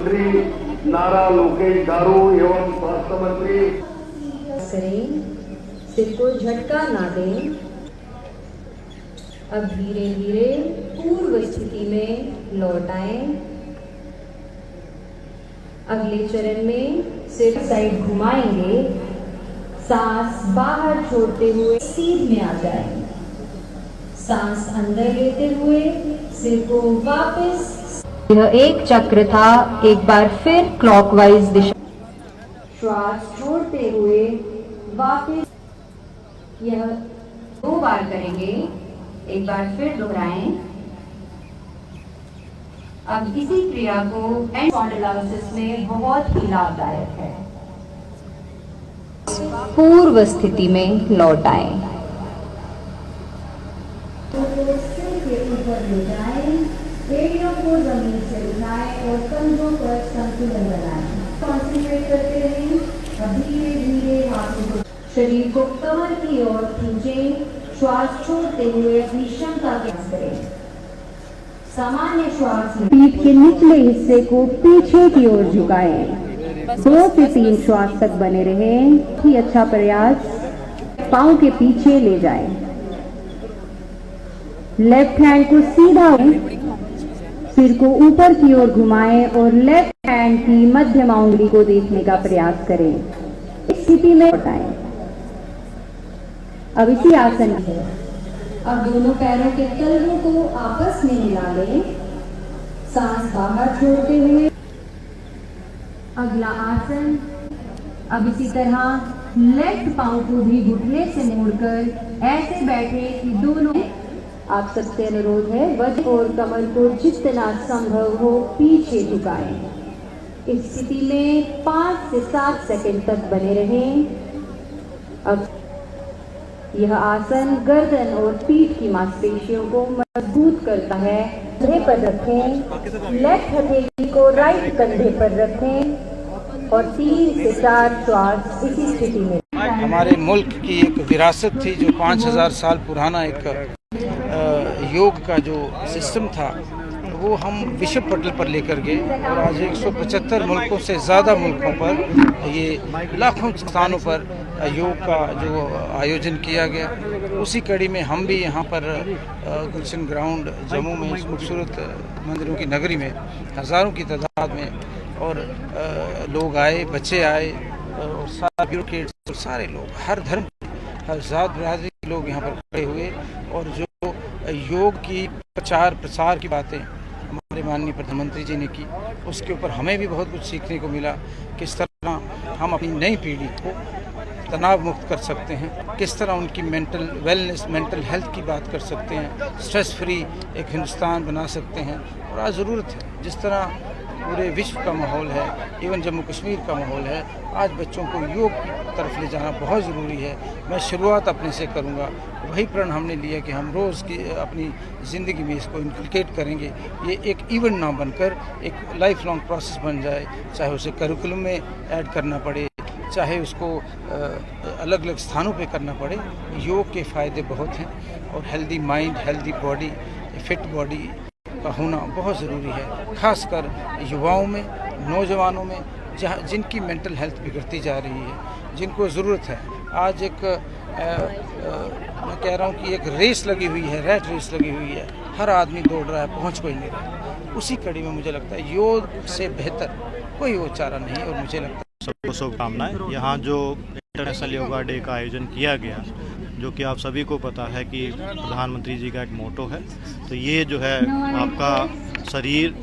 श्री नारा लोकेश गारू एवं स्वास्थ्य मंत्री सिर को झटका ना दें। अब धीरे धीरे पूर्व स्थिति में लौट आए। अगले चरण में सिर साइड घुमाएंगे, सांस बाहर छोड़ते हुए सीध में आ जाए। सांस अंदर लेते हुए सिर को वापस, यह एक चक्र था, एक बार फिर क्लॉकवाइज दिशा। श्वास छोड़ते हुए वापस, यह 2 बार करेंगे, एक बार फिर दोहराएं। अब इसी क्रिया को स्पॉन्डिलोसिस में बहुत ही लाभदायक है। पूर्व स्थिति में लौट आए। सिर के ऊपर ले जाएं, एड़ियों को जमीन से उठाएं और कंधों पर संतुलन बनाएं। कॉन्सेंट्रेट करते रहें। अब धीरे धीरे हाथों को शरीर को कमर की ओर खींचें। श्वास छोड़ते हुए अपनी क्षमता का प्रयास करें। सामान्य श्वास में पीठ के निचले हिस्से को पीछे की ओर झुकाएं। 2 से 3 श्वास तक बने रहें। ही अच्छा प्रयास। पांव के पीछे ले जाएं। लेफ्ट हैंड को सीधा, सिर को ऊपर की ओर घुमाएं और लेफ्ट हैंड की मध्यमा उंगली को देखने का प्रयास करें। इस स्थिति में लौटाएं। अब इसी आसन है। अब दोनों पैरों के तलवों को आपस में मिला लें, सांस बाहर छोड़ते हुए। अगला आसन, अब इसी तरह लेफ्ट पांव को भी घुटने से मोड़कर ऐसे बैठे कि दोनों, आप सबसे अनुरोध है वजन और कमर को जितना संभव हो पीछे झुकाएं। इस स्थिति में 5 से 7 सेकंड तक बने रहें। अब यह आसन गर्दन और पीठ की मांसपेशियों को मजबूत करता है। कंधे पर रखें, लेफ्ट हथेली को राइट कंधे पर रखें और 3 से 4 श्वास इसी स्थिति में। हमारे मुल्क की एक विरासत थी जो 5000 साल पुराना एक योग का जो सिस्टम था, वो हम विश्व पटल पर लेकर गए और आज 175 मुल्कों से ज़्यादा मुल्कों पर, ये लाखों स्थानों पर योग का जो आयोजन किया गया। उसी कड़ी में हम भी यहाँ पर गुलशन ग्राउंड जम्मू में इस खूबसूरत मंदिरों की नगरी में हज़ारों की तादाद में और लोग आए, बच्चे आए और सारे ब्यूरोक्रेट्स, सारे लोग, हर धर्म, हर जात बिरादरी के लोग यहाँ पर खड़े हुए और जो योग की प्रचार प्रसार की बातें हमारे माननीय प्रधानमंत्री जी ने की, उसके ऊपर हमें भी बहुत कुछ सीखने को मिला। किस तरह हम अपनी नई पीढ़ी को तनाव मुक्त कर सकते हैं, किस तरह उनकी मेंटल वेलनेस, मेंटल हेल्थ की बात कर सकते हैं, स्ट्रेस फ्री एक हिंदुस्तान बना सकते हैं। और आज ज़रूरत है, जिस तरह पूरे विश्व का माहौल है, इवन जम्मू कश्मीर का माहौल है, आज बच्चों को योग की तरफ ले जाना बहुत ज़रूरी है। मैं शुरुआत अपने से करूँगा। वही प्रण हमने लिया कि हम रोज़ की अपनी ज़िंदगी में इसको इनकलकेट करेंगे। ये एक इवेंट ना बनकर एक लाइफ लॉन्ग प्रोसेस बन जाए, चाहे उसे करिकुलम में ऐड करना पड़े, चाहे उसको अलग अलग स्थानों पे करना पड़े। योग के फ़ायदे बहुत हैं और healthy mind, healthy body, fit body का होना बहुत ज़रूरी है, खासकर युवाओं में, नौजवानों में, जहाँ जिनकी मेंटल हेल्थ बिगड़ती जा रही है, जिनको ज़रूरत है। आज एक मैं कह रहा हूँ कि एक रेस लगी हुई है, रैट रेस लगी हुई है, हर आदमी दौड़ रहा है, पहुँच कोई नहीं रहा। उसी कड़ी में मुझे लगता है योग से बेहतर कोई वो चारा नहीं है। और मुझे लगता है सबको शुभकामनाएं। यहाँ जो इंटरनेशनल योगा डे का आयोजन किया गया, जो कि आप सभी को पता है कि प्रधानमंत्री जी का एक मोटो है, तो ये जो है आपका शरीर,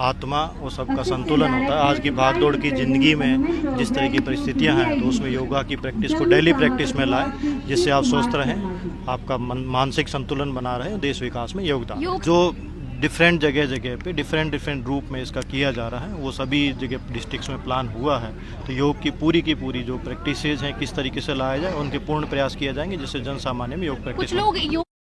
आत्मा और सबका संतुलन होता है। आज की भागदौड़ की ज़िंदगी में जिस तरह की परिस्थितियां हैं, तो उसमें योगा की प्रैक्टिस को डेली प्रैक्टिस में लाएं, जिससे आप स्वस्थ रहें, आपका मानसिक संतुलन बना रहे, देश विकास में योगदान। जो डिफरेंट जगह पे डिफरेंट रूप में इसका किया जा रहा है, वो सभी जगह डिस्ट्रिक्ट्स में प्लान हुआ है। तो योग की पूरी जो प्रैक्टिसेज हैं, किस तरीके से लाया जाए, उनके पूर्ण प्रयास किए जाएंगे, जिससे जन सामान्य में योग प्रैक्टिस